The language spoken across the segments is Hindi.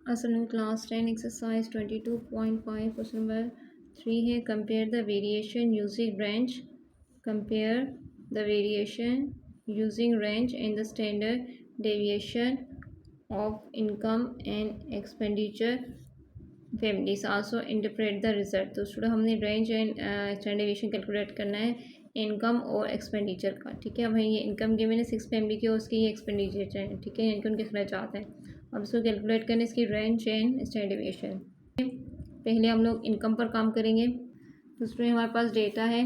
असल क्लास 10 एक्सरसाइज 22.5 क्वेश्चन नंबर 3 है। Compare the variation using range in the standard deviation of income and expenditure families also interpret the result. तो स्टूडेंट हमने range and standard deviation calculate करना है इनकम और एक्सपेंडिचर का। ठीक है, अब ये इनकम गिवन है 6 फैमिली की और उसकी ये एक्सपेंडिचर है। ठीक है, इनके उनके खर्चात हैं। अब इसको कैलकुलेट करने इसकी रेंज एंड स्टैंडर्ड डेविएशन। पहले हम लोग इनकम पर काम करेंगे। तो उसमें हमारे पास डेटा है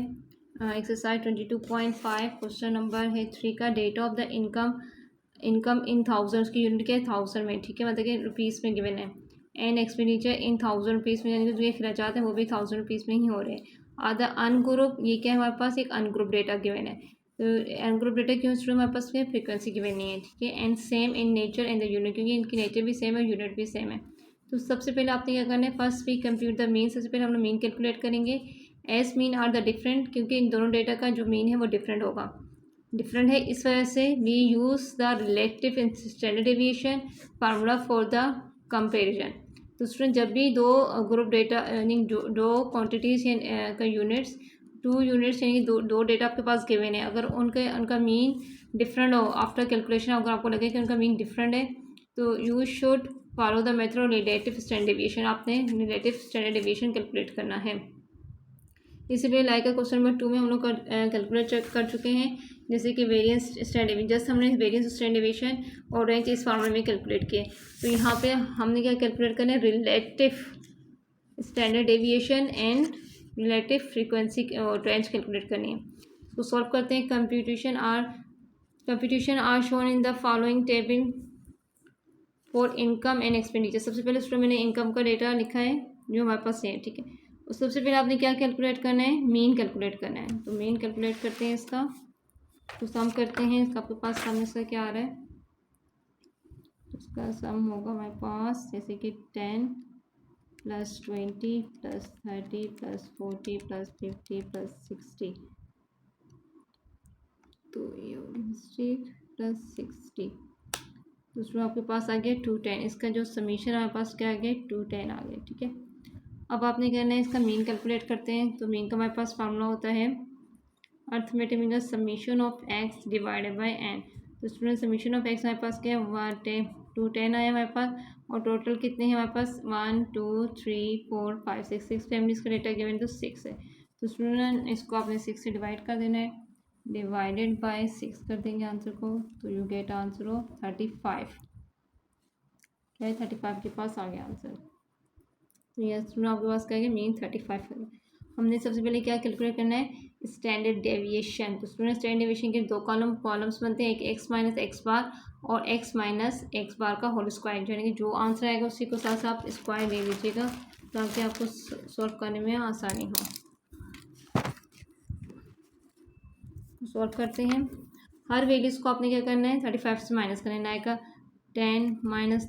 एक्सरसाइज 22.5 क्वेश्चन नंबर है 3 का। Data of the income in thousand की यूनिट के थाउजेंड में। ठीक है, मतलब कि रुपीज़ में गिवन है। एंड एक्सपेंडिचर इन 1000 रुपीज़ में, यानी कि जो ये खर्चात हैं वो भी 1000 रुपीज़ में ही हो रहे हैं। आधा अनग्रुप, ये क्या है हमारे पास एक अनग्रुप डेटा गिवन है। तो अनग्रुप डेटा क्यों स्टूडेंट हमारे पास फ्रीक्वेंसी गिवन नहीं है। ठीक है, and same in nature and the unit, क्योंकि इनकी नेचर भी सेम है, यूनिट भी सेम है। तो सबसे पहले आपने क्या करना है, first we compute the mean. सबसे पहले हम लोग मीन कैलकुलेट करेंगे। As mean are the different, क्योंकि इन दोनों डेटा का जो मीन है वो डिफरेंट होगा, डिफरेंट है। इस वजह से we use the relative standard deviation formula for the comparison. तो स्टूडेंट जब भी दो ग्रुप डेटा यानी दो क्वांटिटीज़ का यूनिट्स, टू यूनिट्स यानी दो डेटा आपके पास गिवन है, अगर उनका मीन डिफरेंट हो आफ्टर कैलकुलेशन, अगर आपको लगे कि उनका मीन डिफरेंट है तो you should follow the method of relative standard deviation. आपने रिलेटिव स्टैंडर्ड डेविएशन कैलकुलेट करना है। इसीलिए लाइक क्वेश्चन नंबर 2 में हम लोग कैलकुलेट कर चुके हैं, जैसे कि वेरिएंस स्टैंडर्ड डेविएशन। जस्ट हमने वेरिएंस स्टैंडर्ड डेविएशन और रेंज इस फॉर्मूले में कैलकुलेट किए। तो यहाँ पे हमने क्या कैलकुलेट करना है, relative standard deviation and relative frequency और रेंज कैलकुलेट करनी है। तो सॉल्व करते हैं। Computation are shown in the following table for income and expenditure. सबसे पहले स्टूडेंट मैंने इनकम का डेटा लिखा है जो हमारे पास है। ठीक है, और सबसे पहले आपने क्या कैलकुलेट करना है, मीन कैलकुलेट करना है। तो मीन कैलकुलेट करते हैं इसका, तो सम करते हैं। इसका आपके पास सम इसका क्या आ रहा है, इसका सम होगा हमारे पास जैसे कि 10 + 20 + 30 + 40 + 50 + 60। तो ये 60 दूसरा आपके पास आ गया 210। इसका जो समीशन हमारे पास क्या आ गया, 210 आ गया। ठीक है, अब आपने कहना है इसका मीन कैलकुलेट करते हैं। तो मीन का हमारे पास फार्मूला होता है arithmetic mean summation of x divided by n। तो स्टूडेंट समीशन ऑफ x हमारे पास क्या है, 210 आया हमारे पास, और टोटल कितने हैं हमारे पास, 1 2 3 4 5 6 फैमिलीज का डेटा गिवन तो 6 है। तो स्टूडेंट इसको आपने 6 से डिवाइड कर देना है, डिवाइडेड बाय 6 कर देंगे आंसर को, तो यू गेट आंसर ऑफ 35। क्या है, 35 के पास आ गया आंसर। तो यह स्टूडेंट आपके पास क्या है, मीन 35 है। हमने सबसे पहले क्या कैलकुलेट करना है, स्टैंडर्ड डेविएशन। तो स्टूडेंट स्टैंडर्ड डेविएशन के दो कॉलम्स बनते हैं, एक x माइनस एक्स बार और x माइनस एक्स बार का होल स्क्वायर, यानी कि जो आंसर आएगा उसी को साथ आप स्क्वायर ले लीजिएगा ताकि आपको सॉल्व करने में आसानी हो। सॉल्व करते हैं। हर वैल्यूज़ को आपने क्या करना है, 35 से माइनस करना है। आएगा 10 -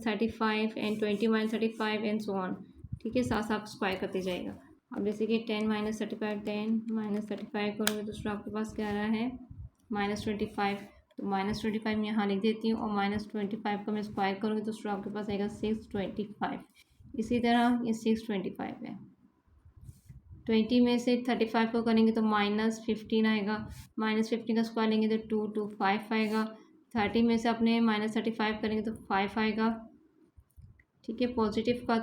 35 एंड 20 - 35 एंड सो ऑन। ठीक है, साथ साथ स्क्वायर करते जाएगा। अब जैसे कि 10 - 35 10 - 35 करोगे तो आपके पास क्या आ रहा है, -25। तो -25 मैं यहाँ लिख देती हूँ, और -25 का मैं स्क्वायर करूँगी तो आपके पास आएगा 625। इसी तरह ये 625 है। 20 में से 35 को करेंगे तो -15 आएगा, -15 का स्क्वायर लेंगे तो 225 आएगा। 30 में से अपने -35 करेंगे तो 5 आएगा। ठीक है, पॉजिटिव का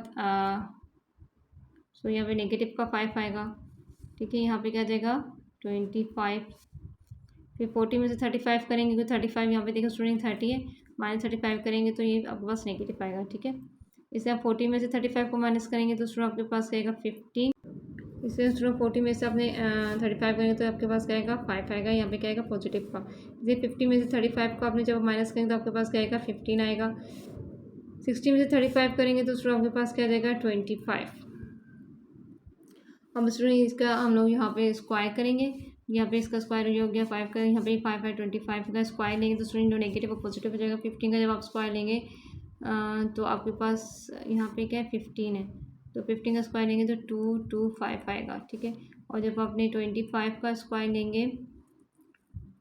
यहाँ पे नेगेटिव का 5 आएगा। ठीक है, यहाँ पे क्या जाएगा 25। फिर 40 में से 35 करेंगे तो 35, यहाँ पे देखो स्टूडेंट 30 है, -35 करेंगे तो ये आपके पास नेगेटिव आएगा। ठीक है, इसे आप 40 में से 35 को माइनस करेंगे तो स्टूडेंट आपके पास आएगा 15। इससे स्टूडेंट 40 में से आपने 35 करेंगे तो आपके पास क्या आएगा 5 आएगा, यहाँ पे क्या आएगा पॉजिटिव का। इसे 50 में से 35 को आपने जब माइनस करेंगे तो आपके पास क्या आएगा 15 आएगा। 60 में से 35 करेंगे तो स्टूडेंट आपके पास क्या आ जाएगा 25। अब स्टूडेंट इसका हम लोग यहाँ पे स्क्वायर करेंगे। यहाँ पे इसका स्क्वायर हो गया 5 का, यहाँ पे 5 है 25 का स्क्वायर लेंगे तो स्टूडेंट जो नेगेटिव और पॉजिटिव हो जाएगा। 15 का जब आप स्क्वायर लेंगे तो आपके पास यहाँ पे क्या है 15 है, तो 15 का स्क्वायर लेंगे तो 225 आएगा। ठीक है, और जब आपने 25 का स्क्वायर लेंगे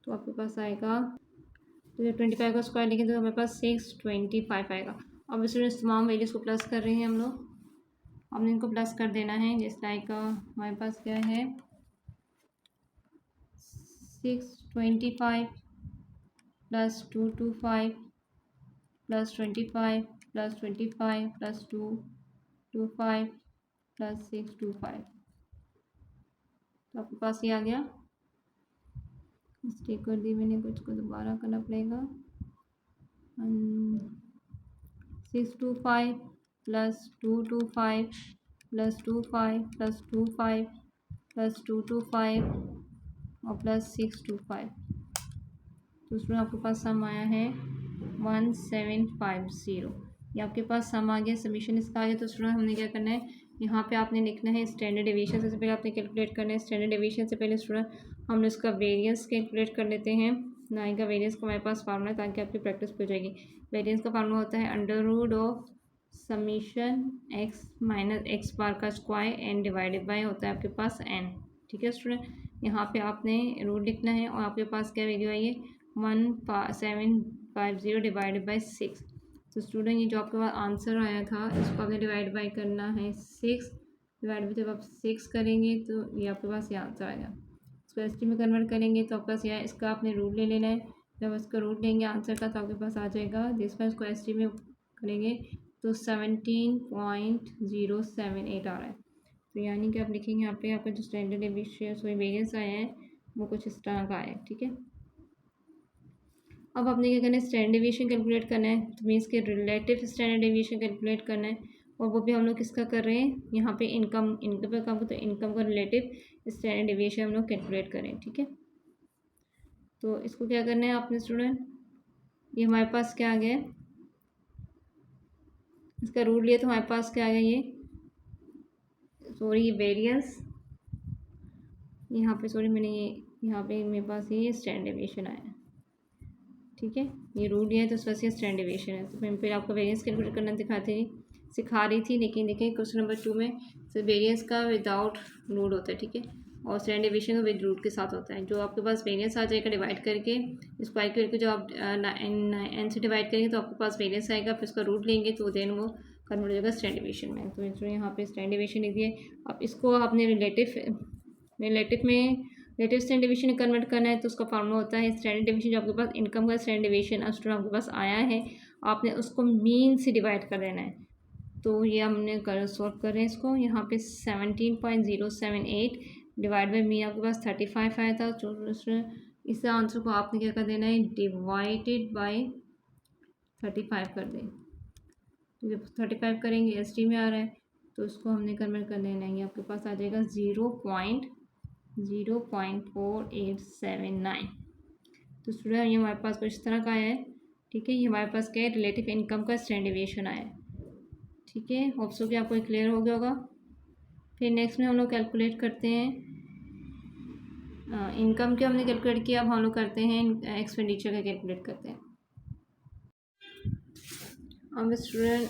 तो आपके पास आएगा, तो जब 25 का स्क्वायर लेंगे तो हमारे पास 625 आएगा। अब स्टूडेंट्स तमाम वैल्यूज़ को प्लस कर रहे हैं हम लोग। हमने इनको प्लस कर देना है। जिस लाइक हमारे पास क्या है 625 plus 225 plus 25 plus 25 plus 225 plus 625। तो आपके पास ये आ गया। मिस्टेक कर दी मैंने, कुछ को दोबारा करना पड़ेगा। 625 प्लस 225 प्लस 25 प्लस 25 प्लस 225 और प्लस 625। तो उसमें आपके पास सम आया है 1750। ये आपके पास सम आ गया, समीशन इसका आ गया। तो स्टूडेंट हमने क्या करना है, यहाँ पे आपने लिखना है स्टैंडर्ड डेविएशन से पहले आपने कैलकुलेट करना है। स्टैंडर्ड डेविएशन से पहले स्टूडेंट हम इसका वेरिएंस कैलकुलेट कर लेते हैं। नाइन का वेरिएंस का हमारे पास फार्मूला है ताकि आपकी प्रैक्टिस हो जाएगी। वेरिएंस का फार्मूला होता है under root of summation x minus x bar का स्क्वायर एन डिवाइडेड बाय होता है आपके पास एन। ठीक है स्टूडेंट, यहाँ पे आपने रूट लिखना है और आपके पास क्या वैल्यू आई है 1750 डिवाइडेड बाई 6। तो स्टूडेंट ये जो आपके पास आंसर आया था इसको आपने डिवाइड बाई करना है 6 डिवाइड बाई, जब आप 6 करेंगे तो ये आपके पास ये आंसर आएगा। इसको एस टी में कन्वर्ट करेंगे तो आपके पास यह इसका आपने रूट ले लेना है। जब इसका रूट लेंगे आंसर का तो आपके पास आ जाएगा। जिसमें इसको एस टी में करेंगे तो 17.078 आ रहा है। तो यानी कि आप लिखेंगे यहाँ पे आपका जो स्टैंडर्ड वेरिएंस आया है वो कुछ इस तरह का है। ठीक है, अब आपने क्या करना है स्टैंडर्ड डेविएशन कैलकुलेट करना है। तो मीन्स के रिलेटिव स्टैंडर्ड डेविएशन कैलकुलेट करना है। और वो भी हम लोग किसका कर रहे हैं, यहाँ पे इनकम पे काम तो इनकम का रिलेटिव स्टैंडर्ड डेविएशन हम लोग कैलकुलेट करें। ठीक है, तो इसको क्या करना है आपने स्टूडेंट, ये हमारे पास क्या आ गया, इसका रूट लिया तो हमारे पास क्या आ गया, ये सॉरी वेरिएंस, यहाँ पे सॉरी मैंने ये यहाँ पे मेरे पास ये स्टैंडर्ड डेविएशन आया। ठीक है, ये रूट दिया है तो उस वजह से स्टैंडर्ड डेविएशन है। तो मैं फिर आपको वेरिएंस कैलकुलेट करना सिखा रही थी, लेकिन देखिए क्वेश्चन नंबर 2 में सिर्फ वेरिएंस का विदाउट रूट होता है। ठीक है, और स्टैंडर्ड डेविएशन का विद रूट के साथ होता है। जो आपके पास वेरिएंस आ जाएगा डिवाइड करके स्क्वायर करके, जो आप एन से डिवाइड करेंगे तो आपके पास वेरिएंस आएगा, फिर उसका रूट लेंगे तो देन वो कन्वर्ट हो जाएगा स्टैंडर्ड डेविएशन में। तो यहाँ पे स्टैंडर्ड डेविएशन लिख दिए। अब इसको आपने रिलेटिव में रिलेटिव स्टैंडर्ड डेविएशन कन्वर्ट करना है तो उसका फार्मूला होता है स्टैंडर्ड डेविएशन। जो आपके पास इनकम का स्टैंडर्ड डेविएशन आपके पास आया है, आपने उसको मीन से डिवाइड कर देना है। तो ये हमने सॉल्व कर रहे हैं इसको। यहाँ पे 17.078 डिवाइड बाई मीन आपके पास 35 आया था। तो इस आंसर को आपने क्या कर देना है डिवाइडेड बाई 35 कर दें। तो जब 35 करेंगे एस टी में आ रहा है तो उसको हमने कन्वर्ट कर देना है। आपके पास आ जाएगा 0.4879। तो स्टूडेंट ये हमारे पास कुछ इस तरह का है। ठीक है, ये हमारे पास क्या है रिलेटिव इनकम का स्टैंडर्ड डेविएशन आया है। ठीक है, होप सो कि आपको क्लियर हो गया होगा। फिर नेक्स्ट में हम लोग कैलकुलेट करते हैं इनकम के हमने कैलकुलेट किया। अब हम लोग करते हैं एक्सपेंडिचर का कैलकुलेट करते हैं। अब स्टूडेंट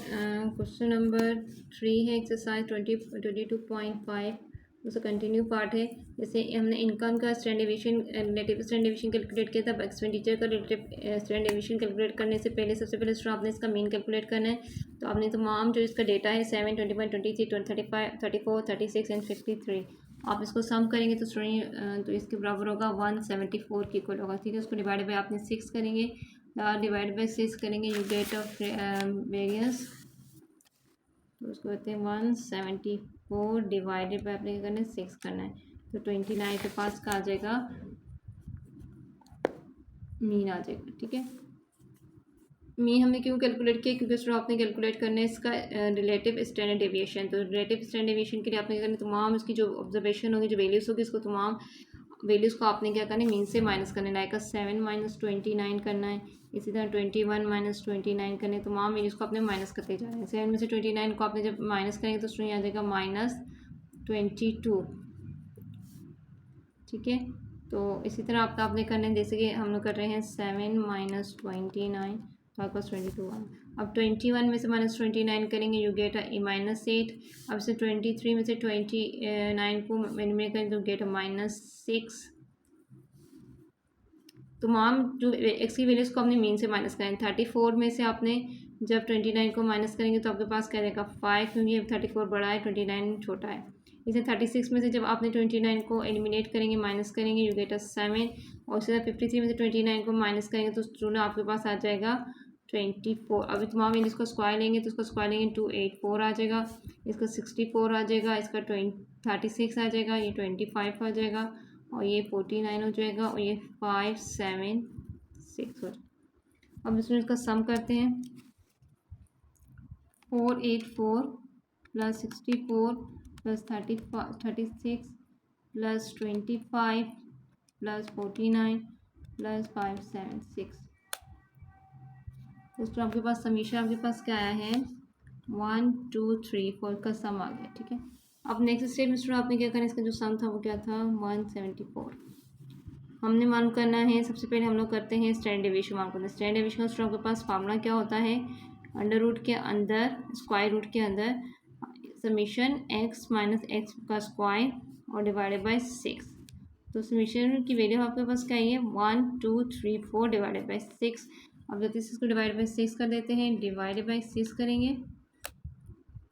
क्वेश्चन नंबर 3 है एक्सरसाइज 22.5, उसका कंटिन्यू पार्ट है। जैसे हमने इनकम का standard deviation relative standard deviation calculate किया था। एक्सपेंडिचर का रिलेटिव स्टैंडर्ड डेविएशन कैलकुलेट करने से पहले सबसे पहले स्टूडेंट आपने इसका मीन कैलकुलेट करना है। तो आपने तमाम जो इसका डेटा है 7, 21, 23, 35, 34, 36 एंड 53 आप इसको सम करेंगे तो स्टूडेंट तो इसके बराबर होगा 174 के इक्वल होगा। ठीक है, उसको डिवाइड बाई आपने 6 करेंगे, डिवाइड बाई 6 करेंगे यू गेट ऑफ वेरिएंस। तो उसको कहते हैं 174 डिवाइडेड बाई आपने क्या करना है 6 करना है। तो 29 के पास का आ जाएगा मीन आ जाएगा। ठीक है, मीन हमने क्यों कैलकुलेट किया, क्योंकि स्टूडेंट आपने कैलकुलेट करना है इसका रिलेटिव स्टैंडर्ड डेविएशन। तो रिलेटिव स्टैंडर्ड डेविएशन के लिए आपने क्या करना है तमाम इसकी जो ऑब्जर्वेशन होगी, जो वैल्यूज़ होगी, इसको तमाम वैल्यूज़ को आपने क्या करना है मीन से माइनस करना है। लाइक 7 माइनस 29 करना है, इसी तरह 21 माइनस 29 करने, तमाम वैल्यूज़ को आपने माइनस करते जाना है। 7 में से 29 को आपने जब माइनस करेंगे तो स्टूडेंट आ जाएगा -22। ठीक है, तो इसी तरह आपने करना है। जैसे कि हम लोग कर रहे हैं 7 माइनस 29 तो आपके पास 22 आए। अब 21 में से -29 करेंगे यू गेट -8। अब से 23 में से 29 को मिनिमेट करें तो गेट -6। तमाम जो एक्स की वैल्यूज़ को आपने मीन से माइनस करें। 34 में से आपने जब 29 को माइनस करेंगे तो आपके पास क्या रहेगा 5, क्योंकि 34 बड़ा है 29 छोटा है। इसे 36 में से जब आपने 29 को एलिमिनेट करेंगे, माइनस करेंगे, यू गेट अ 7। और इसी तरह 53 में से 29 को माइनस करेंगे तो स्टूडेंट आपके पास आ जाएगा 24। अभी तमाम इसको स्क्वायर लेंगे तो इसको स्क्वायर लेंगे 284 आ जाएगा, इसका 64 आ जाएगा, इसका 36 आ जाएगा, ये 25 आ जाएगा, और ये 49 हो जाएगा, और ये 576 हो जाएगा। अब इसमें इसका सम करते हैं। 484 plus 64 plus 36 plus 25 plus 49 plus 576। दोस्तों आपके पास समीशन आपके पास क्या आया है 1 2 3 4 का सम आ गया। ठीक है, अब नेक्स्ट स्टेप में स्टूडेंट आपने क्या करना है, इसका जो सम था वो क्या था 174। हमने मालूम करना है, सबसे पहले हम लोग करते हैं स्टैंडर्ड डेविएशन मालूम करते हैं। स्टैंडर्ड डेविएशन का स्टूडेंट आपके पास फार्मूला क्या होता है, अंडर रूट के अंदर स्क्वायर रूट के अंदर समीशन x माइनस एक्स का स्क्वायर और डिवाइडेड बाय 6। तो समीशन की वैल्यू आपके पास क्या है 1 2 3 4 डिवाइडेड बाय 6। अब जब इसको डिवाइड बाय 6 कर देते हैं, डिवाइडेड बाय 6 करेंगे,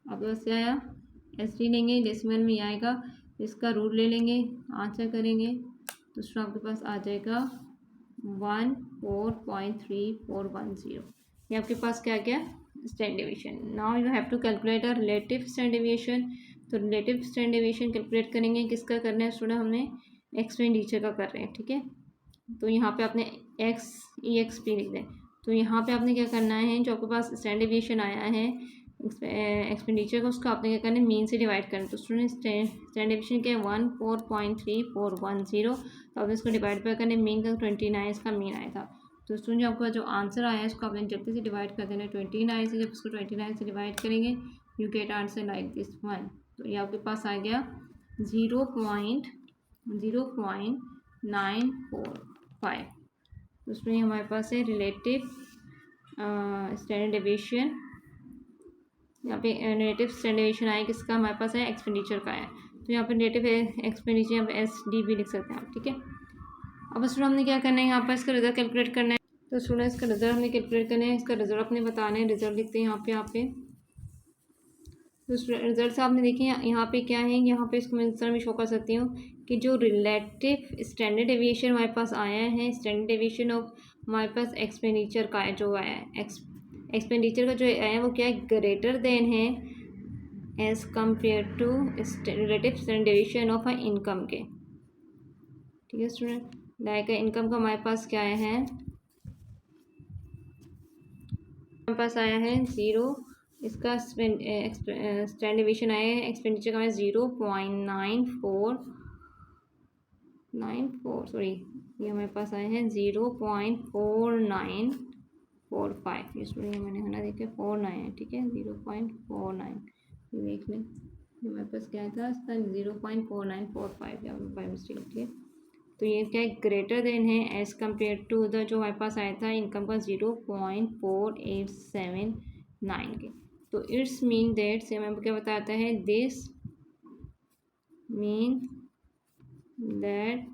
आपके पास क्या आया SD लेंगे, डेसिमल में आएगा, इसका रूट ले लेंगे, आंसर करेंगे तो स्टूडेंट आपके पास आ जाएगा 14.3410। ये आपके पास क्या गया standard deviation. Now you have to calculate a relative standard deviation. तो रिलेटिव स्टैंडर्ड डेविएशन कैलकुलेट करेंगे, किसका करना है स्टूडेंट, हमने एक्सपेंडिचर का कर रहे हैं। ठीक है, तो यहाँ पे आपने EXP लिख दें। तो यहाँ पे आपने क्या करना है, जो आपके पास स्टैंडर्ड डेविएशन आया है एक्सपेंडिचर का, उसका आपने क्या करना है मीन से डिवाइड करना है। तो स्टूडेंट स्टैंडर्ड डेविएशन क्या है 14.3410। तो आपने इसको डिवाइड पर करना है, मीन का 29 इसका मीन आया था। तो स्टूडेंट आपका जो आंसर आया है उसको आपने जल्दी से डिवाइड कर देना है 29 से। जब इसको 29 से डिवाइड करेंगे you get answer like this 1। तो ये आपके पास आ गया 0.0945। तो उसमें हमारे पास है रिलेटिव स्टैंडर्ड डेविएशन। यहाँ पे रिलेटिव स्टैंडर्ड डेविएशन आया किसका, हमारे पास है एक्सपेंडिचर का है। तो यहाँ पे रिलेटिव एक्सपेंडिचर यहाँ पे SD भी लिख सकते हैं आप। ठीक है, अब स्टूडेंट हमने क्या करना है, यहाँ पर इसका रिजल्ट कैलकुलेट करना है। तो स्टूडेंट इसका रिजल्ट हमने कैलकुलेट करना है, इसका रिजल्ट अपने बताना है, रिजल्ट लिखते हैं यहाँ पे। तो रिजल्ट से आपने देखें यहाँ पे क्या है, यहाँ पे इसको मैं आंसर में शो कर सकती हूँ कि जो रिलेटिव स्टैंडर्ड डेविएशन हमारे पास आया है, स्टैंडर्ड डेविएशन ऑफ हमारे पास एक्सपेंडिचर का है, जो आया है एक्सपेंडिचर का जो आया है वो क्या है ग्रेटर देन है as compare to relative standard deviation of income के। ठीक है स्टूडेंट, लाइक इनकम का हमारे पास क्या आया है, हमारे पास आया है 0, इसका स्टैंडर्ड डेविएशन आया है एक्सपेंडिचर का 0.94, सॉरी ये हमारे पास आए हैं 0.4945। ये स्टूडेंट मैंने है ना देखे 49 है। ठीक है 0.49 ये देख लें, ये हमारे पास क्या था इसका 0.4945 या बाई मिस्टेक लिखिए। तो ये क्या है ग्रेटर देन है एज कम्पेयर टू द जो हमारे पास आया था इनकम का 0.4879 के। तो इट्स मीन दैट से हमें क्या बताता है, this mean that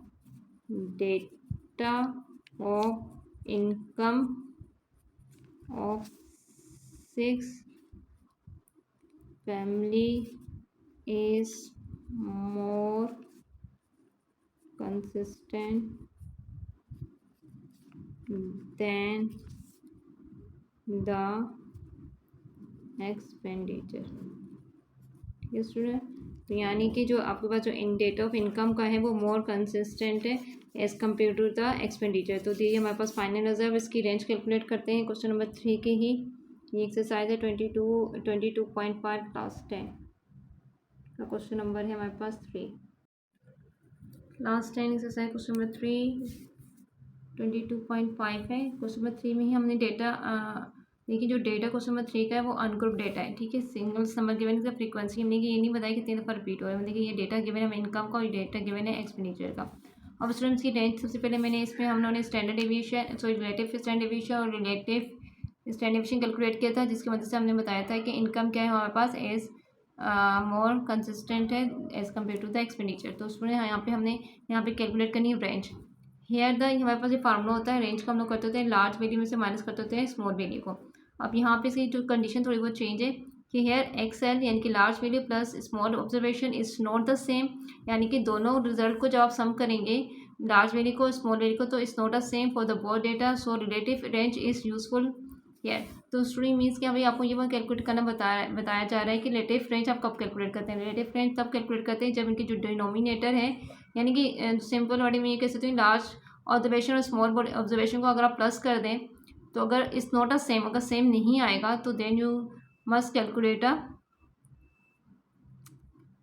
data of income of 6 family is more consistent than the expenditure। ठीक है स्टूडेंट, तो यानी कि जो आपके पास जो डेटा ऑफ इनकम का है वो मोर कंसिस्टेंट है as compare to the expenditure. तो ये हमारे पास फाइनल रिजर्व, इसकी रेंज कैलकुलेट करते हैं क्वेश्चन नंबर 3 के ही। ये एक्सरसाइज है 22.5 क्लास 10 का क्वेश्चन नंबर है हमारे पास 3। लास्ट 10 एक्सरसाइज क्वेश्चन नंबर 3 22.5 है। क्वेश्चन नंबर 3 में ही हमने डेटा देखिए, जो डेटा क्वेश्चन नंबर 3 का है वो अनग्रुप डेटा है। ठीक है, सिंगल नंबर गिवन है, फ्रीक्वेंसी हमने ये नहीं बताया कितनी दफ़ा रिपीट हो रहा है। देखिए ये डेटा गिवन है इनकम का और डेटा गिवन है एक्सपेंडिचर का। अब स्टूडेंट्स की रेंज सबसे पहले मैंने इसमें हम लोगों ने standard deviation sorry relative standard deviation और रिलेटिव स्टैंडर्ड डेविएशन कैलकुलेट किया था, जिसकी मदद से हमने बताया था कि इनकम क्या है हमारे पास एज मोर कंसिस्टेंट है as compare to the expenditure. तो स्टूडेंट यहाँ पे हमने यहाँ पे कैलकुलेट करनी है रेंज। हेयर द हमारे पास ये फार्मूला होता है, रेंज को हम लोग करते होते हैं लार्ज वैल्यू में से माइनस करते होते हैं स्मॉल वैल्यू को। अब यहाँ पे इसकी जो कंडीशन थोड़ी बहुत चेंज है कि हेयर एक्सेल यानी कि large value plus small observation is not the same, यानी कि दोनों रिजल्ट को जब आप सम करेंगे लार्ज वैल्यू को स्मॉल वैल्यू को, तो it's not the same for the both data, so relative range is useful here. तो स्टूडेंट मीन्स कि भाई आपको ये वो कैलकुलेट करना बताया जा रहा है कि रिलेटिव रेंज आप कब कैलकुलेट करते हैं। रिलेटिव रेंज तब कैलकुलेट करते हैं जब इनकी जो डिनोमिनेटर है, यानी कि सिंपल वर्ड में ये कह सकते हैं लार्ज ऑब्जर्वेशन और स्मॉल ऑब्जर्वेशन को अगर आप प्लस कर दें, तो अगर इट्स नॉट अ सेम, अगर सेम नहीं आएगा तो then you must calculate a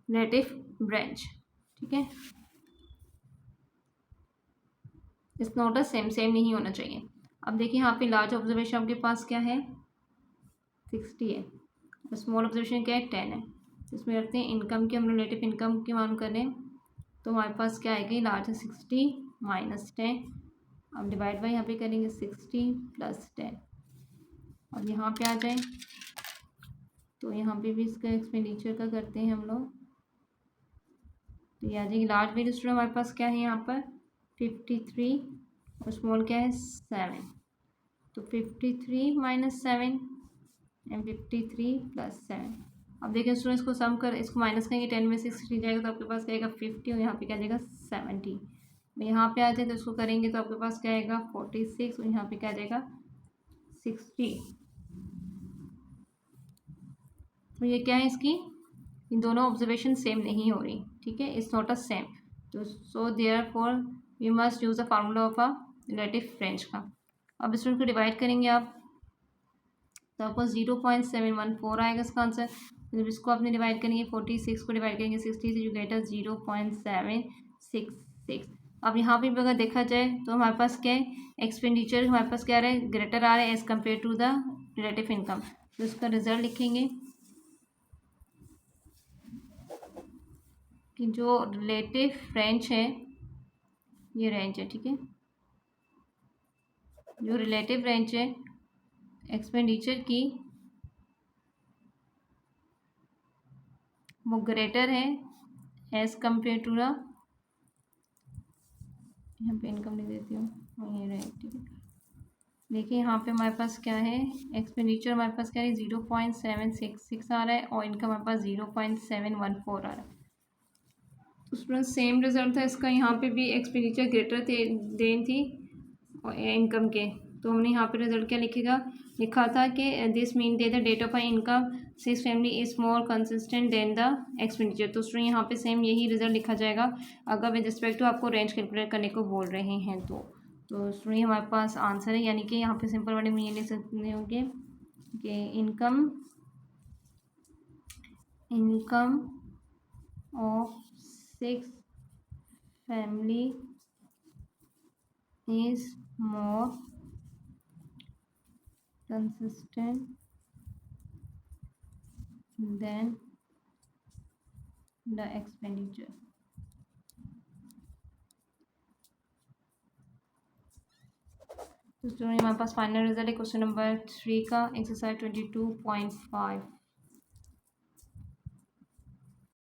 relative range. ठीक है, it's not a same, same नहीं होना चाहिए। अब देखिए यहाँ पे लार्ज ऑब्जर्वेशन आपके पास क्या है 60 है, और स्मॉल ऑब्जर्वेशन क्या है 10 है। इसमें रखते हैं इनकम की, हम रिलेटिव इनकम की मान करें तो हमारे पास क्या आएगी लार्ज है 60 माइनस 10। अब डिवाइड बाई यहाँ पे करेंगे 60 प्लस 10। अब यहाँ पे आ जाए तो यहाँ पे भी इसका एक्सपेंडिचर का करते हैं हम लोग, तो ये आ जाएगी लार्ज वैल्यू स्टूडेंट हमारे पास क्या है यहाँ पर 53 और स्मॉल क्या है 7, तो 53 माइनस 7 एंड 53 प्लस 7। अब देखिए स्टूडेंट इसको सम कर, इसको माइनस करेंगे 10 में से 60 जाएगा तो आपके पास क्या आएगा 50 और यहाँ पे क्या जाएगा 70। यहाँ पे आ जाए तो इसको करेंगे तो आपके पास क्या आएगा 46 और यहाँ पे क्या जाएगा 60। तो ये क्या है इसकी, इन दोनों ऑब्जर्वेशन सेम नहीं हो रही। ठीक है, इट्स नॉट अ सेम, तो so therefore we must use the formula of a relative range का। अब स्टूडेंट को डिवाइड करेंगे आप तो आपको 0.714 आएगा इसका आंसर। जब इसको आपने डिवाइड करेंगे 46 को डिवाइड करेंगे 60 से, यू गेट 0.766। अब यहाँ पे भी अगर देखा जाए तो हमारे पास क्या है एक्सपेंडिचर हमारे पास क्या आ रहा है ग्रेटर आ रहा है as compared to the relative income. तो इसका रिजल्ट लिखेंगे कि जो रिलेटिव रेंज है ये रेंज है। ठीक है, जो रिलेटिव रेंज है एक्सपेंडिचर की वो ग्रेटर है एज़ कम्पेयर टू द, यहाँ पे इनकम लिख देती हूँ ये रेंज। ठीक है, देखिए यहाँ पे हमारे पास क्या है एक्सपेंडिचर हमारे पास क्या है 0.766 आ रहा है और इनकम हमारे पास 0.714 आ रहा है। उसमें सेम रिजल्ट था इसका, यहाँ पे भी एक्सपेंडिचर ग्रेटर देन थी और इनकम के, तो हमने यहाँ पे रिजल्ट क्या लिखा था कि this mean they the date of income six family is more consistent than the expenditure. तो स्टूडेंट यहाँ पे सेम यही रिजल्ट लिखा जाएगा अगर विद रिस्पेक्ट टू आपको रेंज कैलकुलेट करने को बोल रहे हैं तो स्टूडेंट हमारे पास आंसर है, यानी कि यहाँ पे सिंपल वर्ड में ये लिख सकते होंगे कि income of six family is more consistent than the expenditure। तो स्टूडेंट हमारे पास फाइनल रिजल्ट है क्वेश्चन नंबर 3 का एक्सरसाइज 22.5।